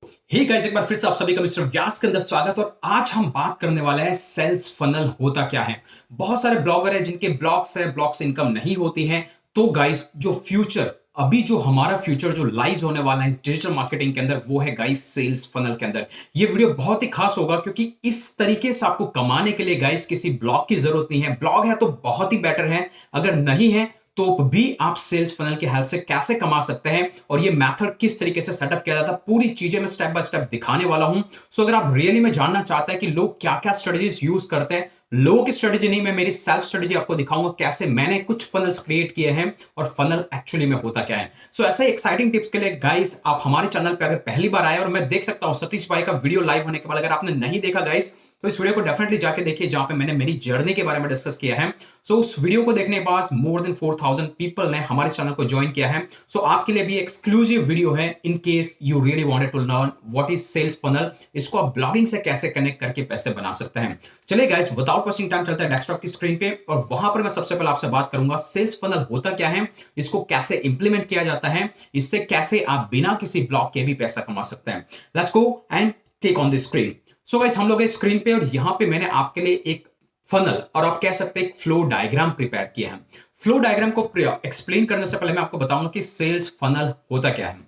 Hey guys, एक बार फिर से आप सभी का मिस्टर व्यास के अंदर स्वागत। और आज हम बात करने वाले हैं सेल्स फनल होता क्या है। बहुत सारे ब्लॉगर हैं जिनके ब्लॉग से इनकम नहीं होती है। तो गाइस, जो फ्यूचर अभी जो हमारा फ्यूचर जो लाइज होने वाला है डिजिटल मार्केटिंग के अंदर, वो है गाइस सेल्स फनल के अंदर। ये वीडियो बहुत ही खास होगा क्योंकि इस तरीके से आपको कमाने के लिए गाइस किसी ब्लॉग की जरूरत नहीं है। ब्लॉग है तो बहुत ही बेटर है, अगर नहीं है तो भी आप सेल्स फनल की हेल्प से कैसे कमा सकते हैं और ये मेथड किस तरीके से सेटअप किया जाता है, पूरी चीजें मैं स्टेप बाय स्टेप दिखाने वाला हूं। सो अगर आप रियली में जानना चाहते हैं कि लोग क्या क्या स्ट्रेटजीज यूज करते हैं, लोगों की स्ट्रेटजी नहीं, मैं मेरी सेल्फ स्ट्रेटजी आपको दिखाऊंगा कैसे मैंने कुछ फनल्स क्रिएट किए हैं और फनल एक्चुअली में होता क्या है। सो ऐसे एक्साइटिंग टिप्स के लिए गाइस, आप हमारे चैनल पे अगर पहली बार आए, और मैं देख सकता हूं सतीश भाई का वीडियो लाइव होने के बाद अगर आपने नहीं देखा गाइस, तो इस वीडियो को डेफिनेटली जाके देखिए जहां पे मैंने मेरी जर्नी के बारे में डिस्कस किया है। सो उस वीडियो को देखने के बाद मोर देन 4000 पीपल ने हमारे चैनल को ज्वाइन किया है। सो आपके लिए भी एक्सक्लूसिव वीडियो है in case you really wanted to learn what is sales funnel, इसको आप ब्लॉगिंग से कैसे कनेक्ट करके पैसे बना सकते हैं। चलिए गाइस, विदाउट वेस्टिंग टाइम चलते हैं डेस्कटॉप की स्क्रीन पे, और वहां पर मैं सबसे पहले आपसे बात करूंगा सेल्स फनल होता क्या है, इसको कैसे इंप्लीमेंट किया जाता है, इससे कैसे आप बिना किसी ब्लॉग के भी पैसा कमा सकते हैं। Let's go and take on the screen. So guys, हम लोग स्क्रीन पे, और यहां पे मैंने आपके लिए एक फनल और आप कह सकते हैं एक फ्लो डायग्राम प्रिपेयर किया है। फ्लो डायग्राम को एक्सप्लेन करने से पहले मैं आपको बताऊंगा कि सेल्स फनल होता क्या है।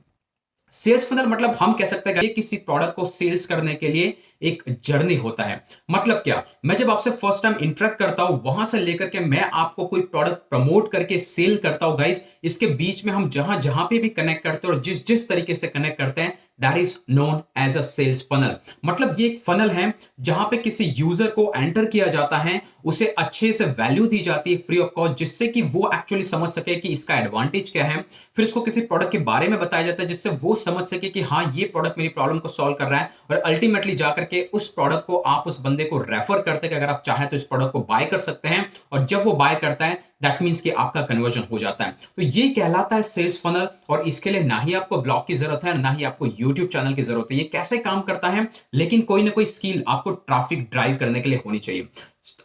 सेल्स फनल मतलब हम कह सकते हैं कि किसी प्रोडक्ट को सेल्स करने के लिए एक जर्नी होता है। मतलब क्या, मैं जब आपसे फर्स्ट टाइम इंटरेक्ट करता हूं, वहां से लेकर के मैं आपको कोई प्रोडक्ट प्रमोट करके सेल करता हूं गाइस, इसके बीच में हम जहां जहां पे भी कनेक्ट करते हैं और जिस जिस तरीके से कनेक्ट करते हैं, that is known as a sales funnel. मतलब ये एक फनल है जहां पे किसी यूजर को एंटर किया जाता है, उसे अच्छे से वैल्यू दी जाती है फ्री ऑफ कॉस्ट, जिससे कि वो एक्चुअली समझ सके कि इसका एडवांटेज क्या है। फिर उसको किसी प्रोडक्ट के बारे में बताया जाता है जिससे वो समझ सके कि हाँ, ये प्रोडक्ट मेरी प्रॉब्लम को सॉल्व कर रहा है, और अल्टीमेटली जाकर के उस प्रोडक्ट को आप उस बंदे को रेफर करते हैं कि अगर आप चाहें तो इस प्रोडक्ट को बाय कर सकते हैं, और जब वो बाय करता है दैट मींस कि आपका कन्वर्जन हो जाता है। तो ये कहलाता है सेल्स फनल, और इसके लिए ना ही आपको ब्लॉग की जरूरत है, ना ही आपको यूट्यूब चैनल की जरूरत है। ये कैसे काम करता है, लेकिन कोई ना कोई स्किल आपको ट्रैफिक ड्राइव करने के लिए होनी चाहिए।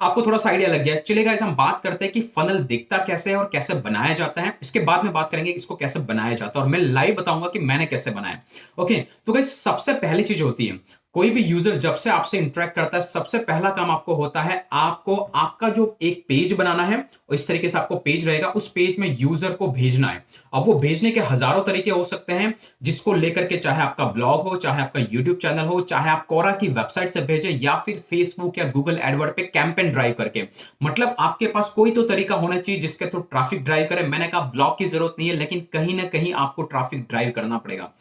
आपको थोड़ा सा आइडिया लग गया। चलेगा, हम बात करते हैं कि फनल दिखता कैसे है और कैसे बनाया जाता है। इसके बाद में बात करेंगे कि इसको कैसे बनाया जाता है, और मैं लाइव बताऊंगा कि मैंने कैसे बनाया। ओके, तो गाइस, सबसे पहली चीज होती है, कोई भी यूजर जब से आपसे इंटरेक्ट करता है, सबसे पहला काम आपको होता है, आपको आपका जो एक पेज बनाना है, और इस तरीके से आपको पेज रहेगा, उस पेज में यूजर को भेजना है। अब वो भेजने के हजारों तरीके हो सकते हैं, जिसको लेकर के चाहे आपका ब्लॉग हो, चाहे आपका यूट्यूब चैनल हो, चाहे आप कोरा की वेबसाइट से भेजें, या फिर फेसबुक या गूगल एडवर्ड पे कैंपेन ड्राइव करके। मतलब आपके पास कोई तो तरीका होना चाहिए जिसके थ्रू ट्रैफिक ड्राइव करे। मैंने कहा ब्लॉग की जरूरत नहीं है, लेकिन कहीं ना कहीं आपको ट्रैफिक ड्राइव करना पड़ेगा।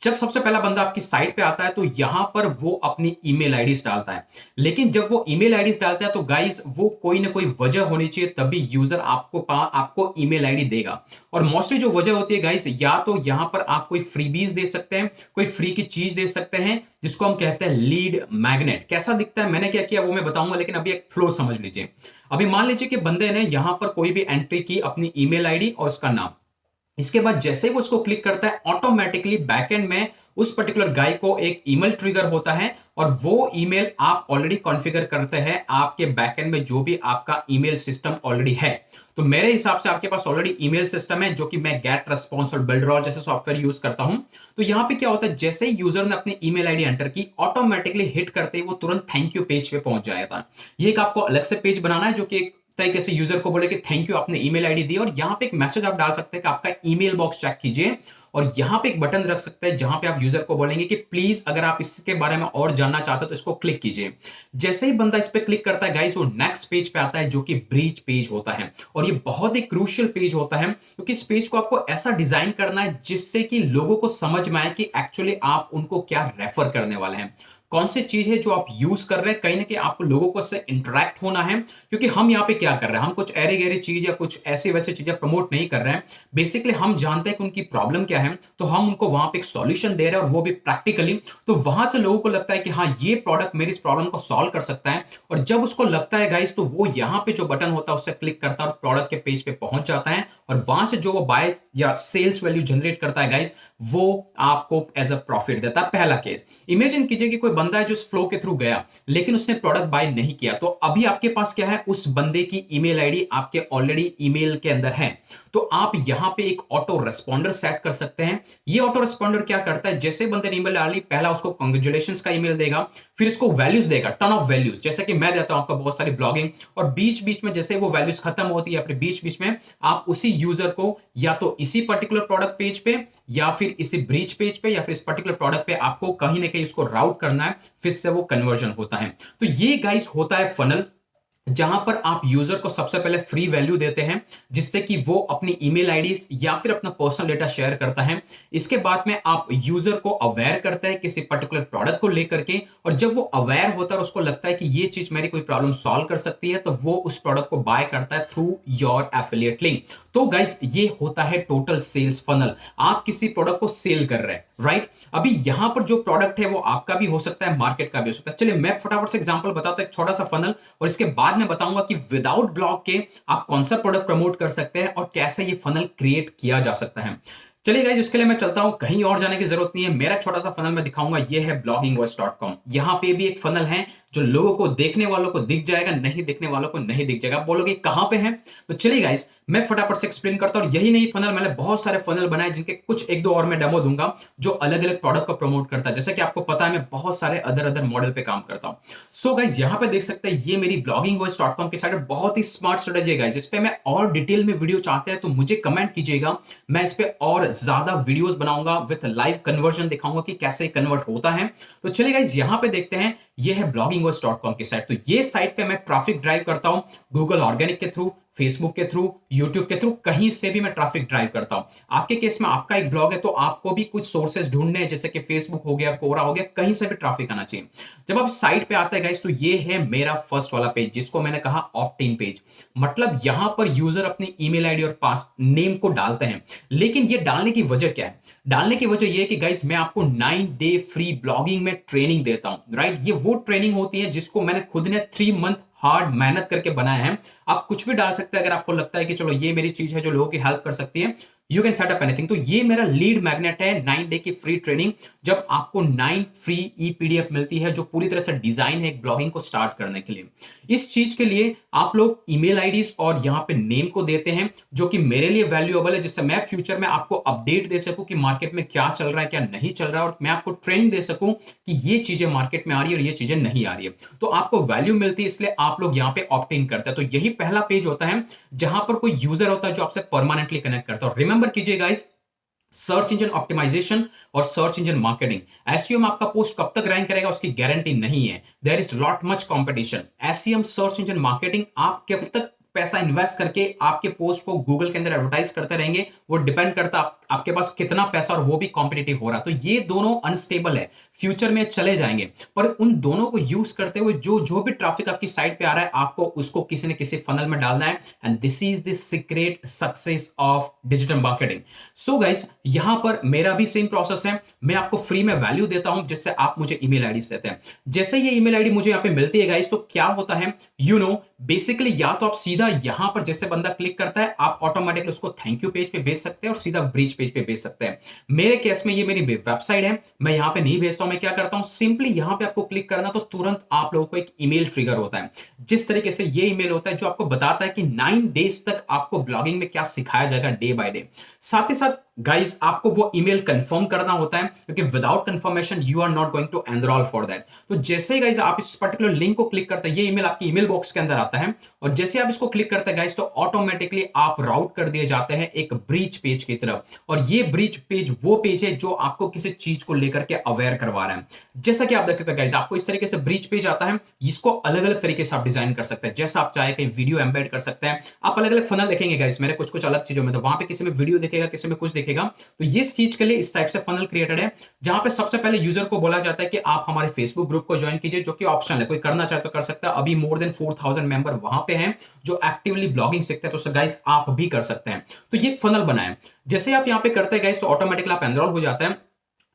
जब सबसे पहला बंदा आपकी साइट पे आता है, तो यहां पर वो अपनी ईमेल आईडीज डालता है। लेकिन जब वो ईमेल आईडीज डालता है, तो गाइस, वो कोई ना कोई वजह होनी चाहिए, तभी यूजर आपको ईमेल आईडी देगा। और मोस्टली जो वजह होती है गाइस, या तो यहां पर आप कोई फ्रीबीज दे सकते हैं, कोई फ्री की चीज दे सकते हैं, जिसको हम कहते हैं लीड मैग्नेट। कैसा दिखता है, मैंने क्या किया वो मैं बताऊंगा, लेकिन अभी एक फ्लो समझ लीजिए। अभी मान लीजिए कि बंदे ने यहां पर कोई भी एंट्री की, अपनी ईमेल आईडी और उसका नाम। इसके बाद जैसे ही वो उसको क्लिक करता है, ऑटोमेटिकली बैकएंड में उस पर्टिकुलर गाय को एक ईमेल ट्रिगर होता है, और वो ईमेल आप ऑलरेडी कॉन्फ़िगर करते हैं आपके बैकएंड में, जो भी आपका ईमेल सिस्टम ऑलरेडी है। तो मेरे हिसाब से आपके पास ऑलरेडी ईमेल सिस्टम है, जो कि मैं गेट रेस्पॉन्स और बिल्डरॉल जैसे सॉफ्टवेयर यूज करता हूं। तो यहां पे क्या होता है, जैसे ही यूजर ने अपनी ईमेल आईडी एंटर की, ऑटोमेटिकली हिट करते ही वो तुरंत थैंक यू पेज पे पहुंच जाएगा। ये एक आपको अलग से पेज बनाना है, जो कि एक तरीके से यूजर को बोले कि थैंक यू, आपने ईमेल आईडी दी, और यहां पे एक मैसेज आप डाल सकते हैं कि आपका ईमेल बॉक्स चेक कीजिए, और यहां पे एक बटन रख सकते हैं जहां पे आप यूजर को बोलेंगे कि प्लीज अगर आप इसके बारे में और जानना चाहते हो तो इसको क्लिक कीजिए। जैसे ही बंदा इस पे क्लिक करता है गाइस, वो नेक्स्ट पेज पे आता है, जो कि ब्रीच पेज होता है। और ये बहुत ही क्रूशियल पेज होता है, क्योंकि इस पेज को आपको ऐसा डिजाइन करना है जिससे कि लोगों को समझ में आए कि एक्चुअली आप उनको क्या रेफर करने वाले हैं, कौन सी चीज है जो आप यूज कर रहे हैं। कहीं ना कहीं आपको लोगों को से इंटरेक्ट होना है, क्योंकि हम यहाँ पे क्या कर रहे हैं, हम कुछ ऐरे गहरी चीज या कुछ ऐसी वैसी चीजें प्रमोट नहीं कर रहे हैं। बेसिकली हम जानते हैं कि उनकी प्रॉब्लम क्या है, तो हम उनको वहां पे एक सॉल्यूशन दे रहे हैं, और वो भी प्रैक्टिकली। तो वहां से लोगों को लगता है कि हाँ, ये प्रोडक्ट मेरी इस प्रॉब्लम को सॉल्व कर सकता है। और जब उसको लगता है गाइस, तो वो यहाँ पे जो बटन होता है उससे क्लिक करता है और प्रोडक्ट के पेज पे पहुंच जाता है, और वहां से जो वो बाय या सेल्स वैल्यू जनरेट करता है गाइस, वो आपको एज अ प्रॉफिट देता है। पहला केस इमेजिन कीजिए कि कोई बंदा है जो इस फ्लो के थ्रू गया, लेकिन उसने प्रोडक्ट बाय नहीं किया। तो अभी आपके पास क्या है, उस बंदे की ईमेल आईडी आपके ऑलरेडी ईमेल के अंदर है। तो आप यहां पे एक ऑटो रेस्पॉन्डर सेट कर सकते सकते हैं। ये ऑटो रिस्पॉन्डर क्या करता है, जैसे बंदे ने ईमेल डाली, पहला उसको कांग्रेचुलेशंस का ईमेल देगा, फिर इसको वैल्यूज देगा, टन ऑफ वैल्यूज, जैसे कि मैं देता हूं आपको बहुत सारी ब्लॉगिंग, और बीच बीच में जैसे वो वैल्यूज खत्म होती है, फिर बीच बीच में आप उसी यूजर को या तो इसी पर्टिकुलर प्रोडक्ट पेज पे या फिर इसी ब्रीच पेज पे या फिर इस पर्टिकुलर प्रोडक्ट पे आपको कहीं ना कहीं उसको राउट करना है, फिर से वो कन्वर्जन होता है। तो ये गाइस होता है फनल, जहां पर आप यूजर को सबसे पहले फ्री वैल्यू देते हैं, जिससे कि वो अपनी ईमेल आईडीज या फिर अपना पर्सनल डेटा शेयर करता है। इसके बाद में आप यूजर को अवेयर करते हैं किसी पर्टिकुलर प्रोडक्ट को लेकर के, और जब वो अवेयर होता है और उसको लगता है कि ये चीज मेरी कोई प्रॉब्लम सॉल्व कर सकती है, तो वो उस प्रोडक्ट को बाय करता है थ्रू योर एफिलिएट लिंक। तो गाइस ये होता है टोटल सेल्स फनल। आप किसी प्रोडक्ट को सेल कर रहे हैं, राइट? अभी यहां पर जो प्रोडक्ट है वो आपका भी हो सकता है, मार्केट का भी हो सकता है। चलिए मैं फटाफट से एग्जांपल बताता हूं, एक छोटा सा फनल, और इसके बाद मैं बताऊंगा कि विदाउट ब्लॉग के आप कौन सा प्रोडक्ट प्रमोट कर सकते हैं और कैसे ये फनल क्रिएट किया जा सकता है। चलिए गाइस, इसके लिए मैं चलता हूं, कहीं और जाने की जरूरत नहीं है। मेरा छोटा सा फनल मैं दिखाऊंगा, ये है bloggingvoice.com। यहां पे भी एक फनल है जो लोगों को, देखने वालों को दिख जाएगा, नहीं दिखने वालों को नहीं दिख जाएगा। आप बोलोगे कहां पे है? तो चलिए गाइस, मैं फटाफट से एक्सप्लेन करता हूं। यही नहीं फनल, मैंने बहुत सारे फनल बनाए जिनके कुछ एक दो और मैं डेमो दूंगा, जो अलग अलग प्रोडक्ट को प्रमोट करता है। जैसे कि आपको पता है मैं बहुत सारे अदर अदर मॉडल पे काम करता हूं। सो गाइस, यहां पे देख सकते हैं, ये मेरी bloggingvoice.com की साइट है। बहुत ही स्मार्ट स्ट्रेटेजी है गाइस। इस पे मैं और डिटेल में वीडियो चाहते हैं तो मुझे कमेंट कीजिएगा, मैं इस पे और ज्यादा वीडियोस बनाऊंगा, विद लाइव कन्वर्जन दिखाऊंगा कि कैसे कन्वर्ट होता है। तो चलिए गाइस, यहां पे देखते हैं, ये है bloggingvoice.com की साइट। तो ये साइट पे मैं ट्रैफिक ड्राइव करता हूं, गूगल ऑर्गेनिक के थ्रू, फेसबुक के थ्रू, यूट्यूब के थ्रू, कहीं से भी मैं ट्रैफिक ड्राइव करता हूं। आपके केस में आपका एक ब्लॉग है तो आपको भी कुछ सोर्सेज ढूंढने हैं, जैसे कि फेसबुक हो गया, कोरा हो गया, कहीं से भी ट्रैफिक आना चाहिए। जब आप साइट पे आते हैं गाइस, तो ये है मेरा फर्स्ट वाला पेज, जिसको मैंने कहा ऑप्ट इन पेज। मतलब यहां पर यूजर अपनी ईमेल आईडी और पास नेम को डालते हैं। लेकिन ये डालने की वजह क्या है? डालने की वजह ये है कि गाइस, मैं आपको 9 डे फ्री ब्लॉगिंग में ट्रेनिंग देता हूं, राइट? ये वो ट्रेनिंग होती है जिसको मैंने खुद ने 3 मंथ हार्ड मेहनत करके बनाया है। आप कुछ भी डाल सकते हैं अगर आपको लगता है कि चलो ये मेरी चीज है जो लोगों की हेल्प कर सकती है। You can set up anything. तो ये मेरा लीड मैग्नेट है, 9 डे की फ्री ट्रेनिंग, जब आपको 9 फ्री ई पीडीएफ मिलती है, जो पूरी तरह से डिजाइन है एक ब्लॉगिंग को स्टार्ट करने के लिए। इस चीज के लिए आप लोग ईमेल आईडीज और यहां पे नेम को देते हैं, जो कि मेरे लिए वैल्यूएबल है, जिससे मैं फ्यूचर में आपको अपडेट दे सकूं कि मार्केट में क्या चल रहा है, क्या नहीं चल रहा है, और मैं आपको ट्रेनिंग दे सकूं कि ये चीजें मार्केट में आ रही है और ये चीजें नहीं आ रही है। तो आपको वैल्यू मिलती है, इसलिए आप लोग यहां पे ऑप्ट इन करते हैं। तो यही पहला पेज होता है जहां पर कोई यूजर होता है जो आपसे परमानेंटली कनेक्ट करता है। रिमेंबर कीजिए गाइस, सर्च इंजन ऑप्टिमाइजेशन और सर्च इंजन मार्केटिंग, एसईओ में आपका पोस्ट कब तक रैंक करेगा उसकी गारंटी नहीं है। There is lot much competition. SEM, search engine marketing, आप कब तक पैसा इन्वेस्ट करके आपके पोस्ट को गूगल के अंदर एडवर्टाइज करते रहेंगे, वो डिपेंड करता है आपके पास कितना पैसा, और वो भी कॉम्पिटिटिव हो रहा है। तो ये दोनों अनस्टेबल है, फ्यूचर में चले जाएंगे, पर उन दोनों को यूज करते हुए जो जो भी ट्रैफिक आपकी साइट पे आ रहा है, आपको उसको किसी न किसी फनल में डालना है। And this is the secret success of digital marketing. So guys, यहां पर मेरा भी सेम प्रोसेस है। मैं आपको फ्री में वैल्यू देता हूं, जिससे आप मुझे ईमेल आईडी देते हैं। जैसे ये ईमेल आईडी मुझे यहां पे मिलती है गाइस, तो क्या होता है, बेसिकली या तो आप सीधा यहां पर जैसे बंदा क्लिक करता है, आप ऑटोमेटिकली उसको थैंक यू पेज पे भेज सकते हैं और सीधा ब्रीच पेज पे भेज सकते हैं। मेरे केस में ये मेरी वेबसाइट है, मैं यहां पे नहीं भेजता हूं। मैं क्या करता हूं, सिंपली यहां पे आपको क्लिक करना, तो तुरंत आप लोगों को एक ईमेल ट्रिगर होता है। जिस तरीके से ये ईमेल होता है, जो आपको बताता है कि 9 डेज तक आपको ब्लॉगिंग में क्या सिखाया जाएगा डे बाय डे। साथ ही साथ गाइस, आपको वो ईमेल कंफर्म करना होता है, क्योंकि without confirmation you are not going to enrol for that. तो जैसे ही गाइस आप इस पर्टिकुलर लिंक को क्लिक करते हैं, ये ईमेल आपकी ईमेल बॉक्स के अंदर आता है, और जैसे आप इसको क्लिक करते हैं गाइस, तो ऑटोमेटिकली आप राउट कर दिए जाते हैं एक ब्रीच पेज की तरफ। और ये ब्रीच पेज वो पेज है जो आपको किसी चीज को लेकर के अवेयर करवा रहा है। जैसा कि आप देख सकते हैं गाइस, आपको इस तरीके से ब्रीच पेज आता है। इसको अलग अलग तरीके से आप डिजाइन कर सकते हैं, जैसा आप चाहे, कहीं वीडियो एम्बेड कर सकते हैं। आप अलग अलग फनल देखेंगे गाइस मेरे कुछ कुछ अलग चीजों में, तो वहां पे किसी में वीडियो दिखेगा, किसी में कुछ दिखेगा। तो ये इस चीज के लिए इस टाइप से फनल क्रिएटेड है, जहां पे सबसे पहले यूजर को बोला जाता है कि आप हमारे फेसबुक ग्रुप को ज्वाइन कीजिए, जो कि ऑप्शनल है, कोई करना चाहे तो कर सकता है। अभी मोर देन 4000 मेंबर वहां पे हैं जो एक्टिवली ब्लॉगिंग सीखते हैं, तो गाइस आप भी कर सकते हैं। तो ये फनल बना है। जैसे आप यहां पे करते हैं गाइस, तो ऑटोमेटिकली आप एनरोल हो जाते हैं।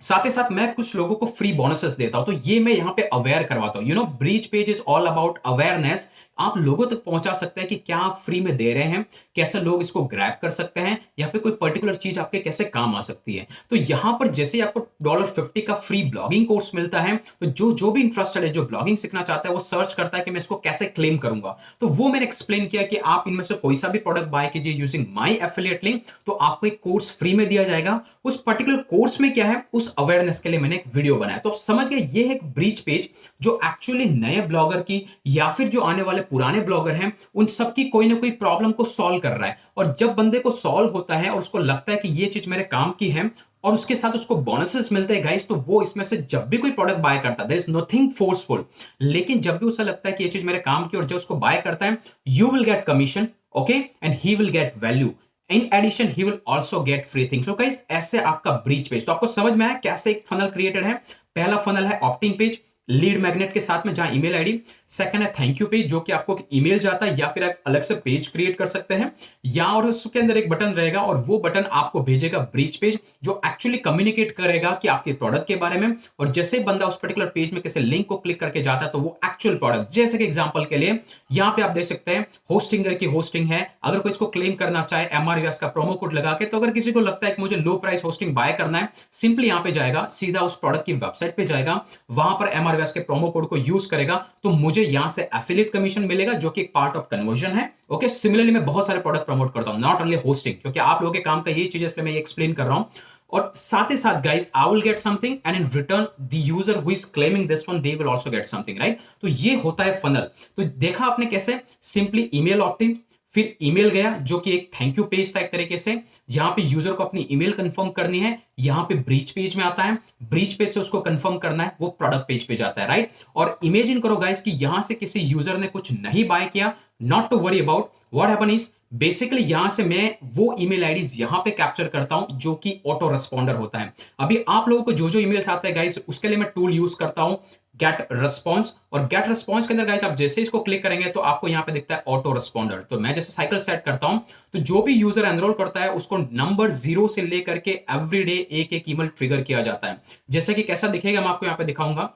साथ ही साथ मैं कुछ लोगों को फ्री बोनसेस देता हूं, तो ये मैं यहां पे अवेयर करवाता हूं। Breach page is all about awareness. आप लोगों तक पहुंचा सकते हैं कि क्या आप फ्री में दे रहे हैं, कैसे लोग इसको ग्रैब कर सकते हैं, या फिर कोई पर्टिकुलर चीज आपके कैसे काम आ सकती है। तो यहां पर जैसे ही आपको $50 का फ्री ब्लॉगिंग कोर्स मिलता है, तो जो जो भी इंटरेस्टेड है, जो ब्लॉगिंग सीखना चाहता है, वो सर्च करता है कि मैं इसको कैसे क्लेम करूंगा। तो वो मैंने एक्सप्लेन किया कि आप इनमें से कोई सा भी प्रोडक्ट बाय कीजिए यूजिंग माई एफिलिएट लिंक, तो आपको एक कोर्स फ्री में दिया जाएगा। उस पर्टिकुलर कोर्स में क्या है, उस अवेयरनेस के लिए मैंने एक वीडियो बनाया। तो आप समझ गए, ये है एक ब्रीच पेज जो एक्चुअली नए ब्लॉगर की या फिर जो आने वाले पुराने ब्लॉगर हैं, उन सबकी कोई ना कोई प्रॉब्लम को सॉल्व कर रहा है। और जब बंदे को सॉल्व होता है और उसको लगता है कि ये चीज मेरे काम की है, और उसके साथ उसको बोनसेस मिलते हैं गाइस, तो वो इसमें से जब भी कोई प्रोडक्ट बाय करता है, देयर इज नथिंग फोर्सफुल, लेकिन जब भी उसे लगता है कि ये चीज मेरे काम की, और जो उसको बाय करता है, you will get commission, okay, and he will get value. In addition he will also get free things. So guys, ऐसे आपका ब्रीच पेज, तो आपको समझ में आया कैसे एक फनल क्रिएटेड है। पहला फनल है ऑप्टिंग पेज, लीड मैग्नेट के साथ में, जहां ईमेल आईडी। सेकंड है थैंक यू पेज, जो कि आपको ईमेल जाता है, या फिर आप अलग से पेज क्रिएट कर सकते हैं, या और उसके अंदर एक बटन रहेगा, और वो बटन आपको भेजेगा ब्रीच पेज, जो एक्चुअली कम्युनिकेट करेगा कि आपके प्रोडक्ट के बारे में। और जैसे ही बंदा उस पर्टिकुलर पेज में किसी लिंक को क्लिक करके जाता है, तो वो एक्चुअल प्रोडक्ट, जैसे कि एग्जांपल के लिए यहां पे आप देख सकते हैं होस्टिंगर की होस्टिंग है। अगर कोई इसको क्लेम करना चाहे एमआरवीएस का प्रोमो कोड लगा के, तो अगर किसी को लगता है कि मुझे लो प्राइस होस्टिंग बाय करना है, सिंपली यहां पे जाएगा, सीधा उस प्रोडक्ट की वेबसाइट पे जाएगा, वहां पर एमआरवीएस के प्रोमो कोड को यूज करेगा, तो मुझे यहां से एफिलिएट कमीशन मिलेगा, जो कि एक पार्ट ऑफ कन्वर्जन है। ओके, सिमिलरली मैं बहुत सारे प्रोडक्ट प्रमोट करता हूं, नॉट ओनली होस्टिंग, क्योंकि आप लोगों के काम का यही चीज है, इसलिए मैं ये एक्सप्लेन कर रहा हूं। और साथ ही साथ guys, I will get something, and in return the user who is claiming this one, they will also get something, right. तो ये होता है फनल। तो देखा आपने कैसे सिंपली ईमेल ऑप्टिंग, फिर ईमेल गया जो कि एक थैंक यू पेज था एक तरीके से, जहां पे यूजर को अपनी ईमेल कंफर्म करनी है, यहां पे ब्रीच पेज में आता है, ब्रीच पेज से उसको कंफर्म करना है, वो प्रोडक्ट पेज पे जाता है, राइट। और इमेजिन करो गाइस कि यहां से किसी यूजर ने कुछ नहीं बाय किया, not to worry about, what happen is, basically यहां से मैं वो ईमेल आईडीज यहां पे कैप्चर करता हूं जो कि ऑटो रिस्पॉन्डर होता है। अभी आप लोगों को जो जो ईमेल्स आते हैं गाइस, उसके लिए मैं टूल यूज करता हूं गेट रिस्पॉन्स। और गेट रिस्पॉन्स के अंदर गाइस, आप जैसे इसको क्लिक करेंगे तो आपको यहां पे दिखता है ऑटो रिस्पॉन्डर। तो मैं जैसे साइकिल सेट करता हूं, तो जो भी यूजर एनरोल करता है, उसको नंबर 0 से लेकर के एवरीडे एक एक ईमेल ट्रिगर किया जाता है। जैसे कि कैसा दिखेगा, मैं आपको यहां पे दिखाऊंगा।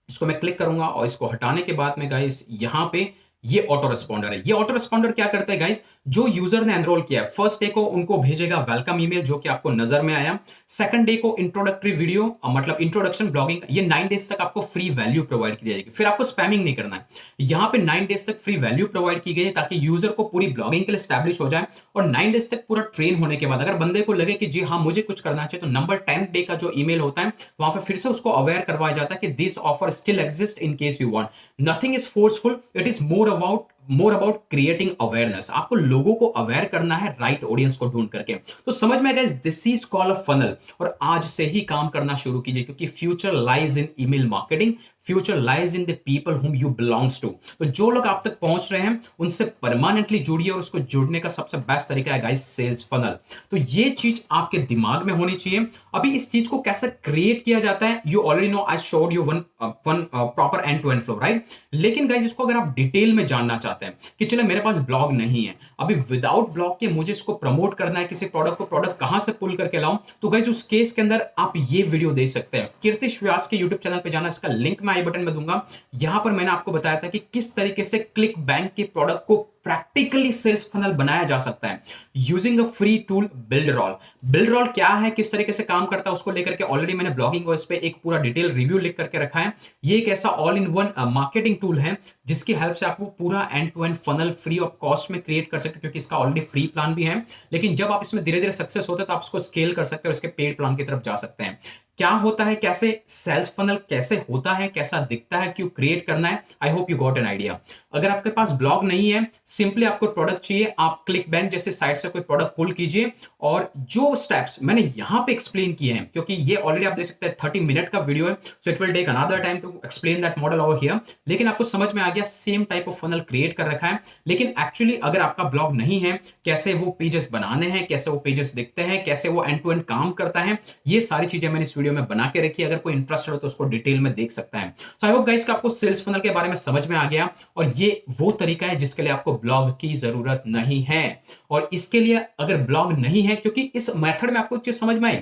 इसको मैं क्लिक करूंगा, और इसको हटाने के बाद में गाइस, यहां पे ये ऑटो रिस्पॉन्डर है। ये ऑटो रिस्पॉन्डर क्या करता है गाइस, जो यूजर ने एनरोल किया है, फर्स्ट डे को उनको भेजेगा वेलकम ईमेल, जो कि आपको नजर में आया। सेकंड डे को इंट्रोडक्टरी वीडियो, मतलब इंट्रोडक्शन ब्लॉगिंग, ये 9 डेज तक आपको फ्री वैल्यू प्रोवाइड की जाएगी। फिर आपको स्पैमिंग नहीं करना है, यहां पे 9 डेज तक फ्री वैल्यू प्रोवाइड की गई है, ताकि यूजर को पूरी ब्लॉगिंग के लिए स्टैब्लिश हो जाए। और 9 डेज तक पूरा ट्रेन होने के बाद, अगर बंदे को लगे कि जी हाँ मुझे कुछ करना चाहिए, तो नंबर 10 डे का जो ईमेल होता है, वहां पे फिर से उसको अवेयर करवाया जाता है कि this offer still exist in case you want. Nothing is forceful, it is more about creating awareness. आपको लोगों को अवेयर करना है, राइट ऑडियंस को ढूंढ करके। तो समझ में आ गया, this is called a funnel. और आज से ही काम करना शुरू कीजिए, क्योंकि future lies in email marketing, future lies in the people whom you belongs to. तो जो लोग आप तक पहुंच रहे हैं, उनसे परमानेंटली जुड़िए, और उसको जुड़ने का सबसे बेस्ट तरीका है गाइस सेल्स फनल। तो ये चीज आपके दिमाग में होनी चाहिए। अभी इस चीज को कैसे क्रिएट किया जाता है, you already know, I showed you one proper end to end flow, right. लेकिन गाइस, इसको अगर आप डिटेल में जानना चाहते हैं कि चलो मेरे पास ब्लॉग नहीं है, अभी विदाउट ब्लॉग के मुझे इसको प्रमोट करना है, किसी प्रोडक्ट कहां से पुल करके लाऊं, तो गाइस उस केस के अंदर आप ये वीडियो देख सकते हैं। कीर्तिश व्यास के यूट्यूब चैनल पे जाना, इसका लिंक मैं आई बटन में दूंगा। यहां पर मैंने आपको बताया था कि किस तरीके से क्लिक बैंक के प्रोडक्ट को प्रैक्टिकली सेल्स फनल बनाया जा सकता है यूजिंग अ फ्री टूल बिल्डरॉल। बिल्डरॉल क्या है, किस तरीके से काम करता है, उसको लेकर के ऑलरेडी मैंने ब्लॉगिंग को इस पे एक पूरा डिटेल रिव्यू लिख करके रखा है। ये एक ऐसा all in one marketing tool है, जिसकी हेल्प से आपको पूरा end to end funnel free of cost में क्रिएट कर सकते हैं, क्योंकि इसका ऑलरेडी फ्री प्लान भी है। लेकिन जब आप इसमें धीरे धीरे सक्सेस होते हैं, तो आप इसको स्केल कर सकते हैं और इसके पेड प्लान की तरफ जा सकते हैं। क्या होता है, कैसे सेल्स फनल कैसे होता है, कैसा दिखता है, क्यों क्रिएट करना है, I hope you got an idea. अगर आपके पास ब्लॉग नहीं है, सिंपली आपको प्रोडक्ट चाहिए, आप क्लिक बैंक जैसे साइट से कोई प्रोडक्ट पुल कीजिए, और जो स्टेप्स मैंने यहां पे एक्सप्लेन किए हैं, क्योंकि ये ऑलरेडी आप देख सकते हैं 30 मिनट का वीडियो है, so it will take another time to explain that model over here. लेकिन आपको समझ में आ गया, same type of funnel create कर रखा है। लेकिन एक्चुअली अगर आपका ब्लॉग नहीं है, कैसे वो पेजेस बनाने हैं, कैसे वो पेजेस दिखते हैं, कैसे वो एंड टू एंड काम करता है, ये सारी चीजें मैंने इस वीडियो में बना के रखी है। अगर कोई इंटरेस्टेड हो तो उसको डिटेल में देख सकता है। सो आई होप गाइस कि आपको सेल्स फनल के बारे में समझ में आ गया, और ये वो तरीका है जिसके लिए आपको ब्लॉग की जरूरत नहीं है। और इसके लिए अगर ब्लॉग नहीं है, क्योंकि इस मेथड में आपको चीज समझ में आई,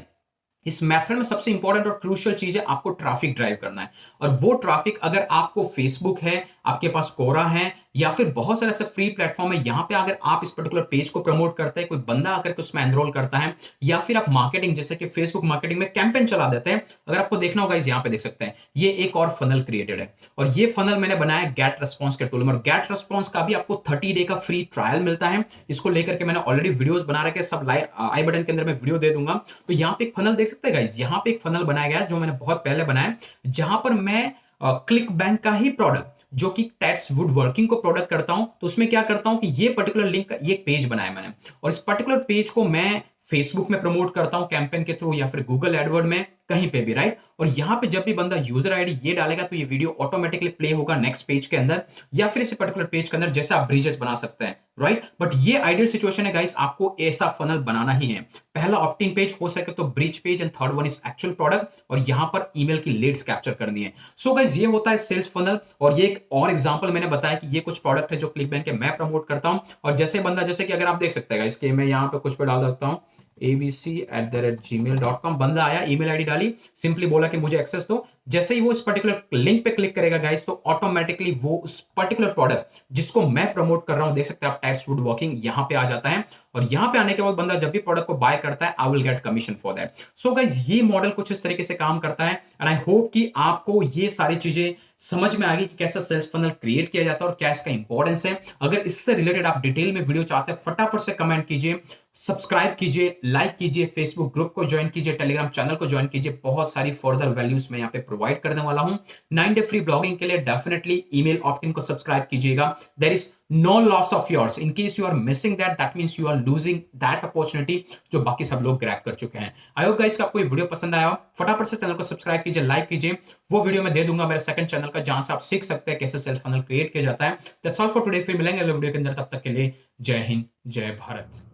इस मेथड में सबसे इंपॉर्टेंट और क्रूशियल चीज है आपको ट्रैफिक ड्राइव करना है। और वो ट्रैफिक अगर आपको फेसबुक है, आपके पास कोरा है, या फिर बहुत सारे ऐसे फ्री प्लेटफॉर्म है, यहां पे अगर आप इस पर्टिकुलर पेज को प्रमोट करते हैं, कोई बंदा आकर के उसमें एनरोल करता है, या फिर आप मार्केटिंग जैसे कि फेसबुक मार्केटिंग में कैंपेन चला देते हैं, अगर आपको देखना होगा इस यहां पे देख सकते हैं, ये एक और फनल क्रिएटेड है। और ये फनल मैंने बनाया गेट रेस्पॉन्स के टूल में, और गेट रेस्पॉन्स का भी आपको 30 डे का फ्री ट्रायल मिलता है। इसको लेकर के मैंने ऑलरेडी वीडियोस बना रखे, सब आई बटन के अंदर मैं वीडियो दे दूंगा। तो यहाँ पे एक फनल देख सकते हैं गाइस, यहाँ पे एक फनल बनाया गया है जो मैंने बहुत पहले बनाया, जहां पर मैं क्लिक बैंक का ही प्रोडक्ट जो कि टैक्स वुड वर्किंग को प्रोडक्ट करता हूं, तो उसमें क्या करता हूं कि ये पर्टिकुलर लिंक का ये पेज बनाया मैंने, और इस पर्टिकुलर पेज को मैं फेसबुक में प्रमोट करता हूं कैंपेन के थ्रू, या फिर गूगल एडवर्ड में, कहीं पे भी, राइट। और यहां पे जब भी बंदा यूजर आईडी ये डालेगा तो ये वीडियो ऑटोमेटिकली प्ले होगा नेक्स्ट पेज के अंदर, या फिर इस पर्टिकुलर पेज के अंदर, जैसे आप ब्रिजेस बना सकते हैं, राइट। बट ये आइडियल सिचुएशन है गाइस, आपको ऐसा फनल बनाना ही है। पहला ऑप्टिंग पेज हो सके तो bridge page, and third one is actual product, और यहां पर ईमेल की लीड्स कैप्चर करनी है। सो गाइस ये होता है सेल्स फनल। और ये एक और एग्जांपल मैंने बताया कि ये कुछ प्रोडक्ट है जो क्लिक बैंक के मैं प्रमोट करता हूं, और जैसे बंदा, जैसे कि अगर आप देख सकते हैं गाइस कि मैं यहां पे कुछ पे डाल सकता हूं abc@gmail.com, बंदा आया, ईमेल आईडी डाली, सिंपली बोला कि मुझे एक्सेस दो। जैसे ही वो इस पर्टिकुलर लिंक पे क्लिक करेगा गाइस, तो ऑटोमेटिकली वो उस पर्टिकुलर प्रोडक्ट जिसको मैं प्रमोट कर रहा हूं, देख सकते हैं आप, टैक्स वुड वर्किंग, यहां पे आ जाता है। और यहां पे आने के बाद बंदा जब भी प्रोडक्ट को बाय करता है, I will get commission for that. So guys ये मॉडल कुछ इस तरीके से काम करता है, एंड आई होप कि आपको ये सारी चीजें समझ में आ गई कि कैसा सेल्स फनल क्रिएट किया जाता है और क्या इसका इंपॉर्टेंस है। अगर इससे रिलेटेड आप डिटेल में वीडियो चाहते हैं, फटाफट से कमेंट कीजिए, सब्सक्राइब कीजिए, लाइक कीजिए, फेसबुक ग्रुप को ज्वाइन कीजिए, टेलीग्राम चैनल को ज्वाइन कीजिए। बहुत सारी फर्दर वैल्यूज मैं यहाँ पे प्रोवाइड करने वाला हूं। 9 डे फ्री ब्लॉगिंग के लिए डेफिनेटली ईमेल ऑप्ट इन को सब्सक्राइब कीजिएगा। There is no loss of yours, in case you are missing that means you are losing that opportunity जो बाकी सब लोग ग्रैब कर चुके हैं। आई होप गाइस आपको ये वीडियो पसंद आया हो, फटाफट से चैनल को सब्सक्राइब कीजिए, लाइक कीजिए। वो वीडियो मैं दे दूंगा मेरे सेकंड चैनल का, जहां से आप सीख सकते हैं कैसे सेल्फ फनल क्रिएट किया जाता है। दैट्स ऑल फॉर टुडे, फिर मिलेंगे अगले वीडियो के अंदर, तब तक के लिए जय हिंद, जय भारत।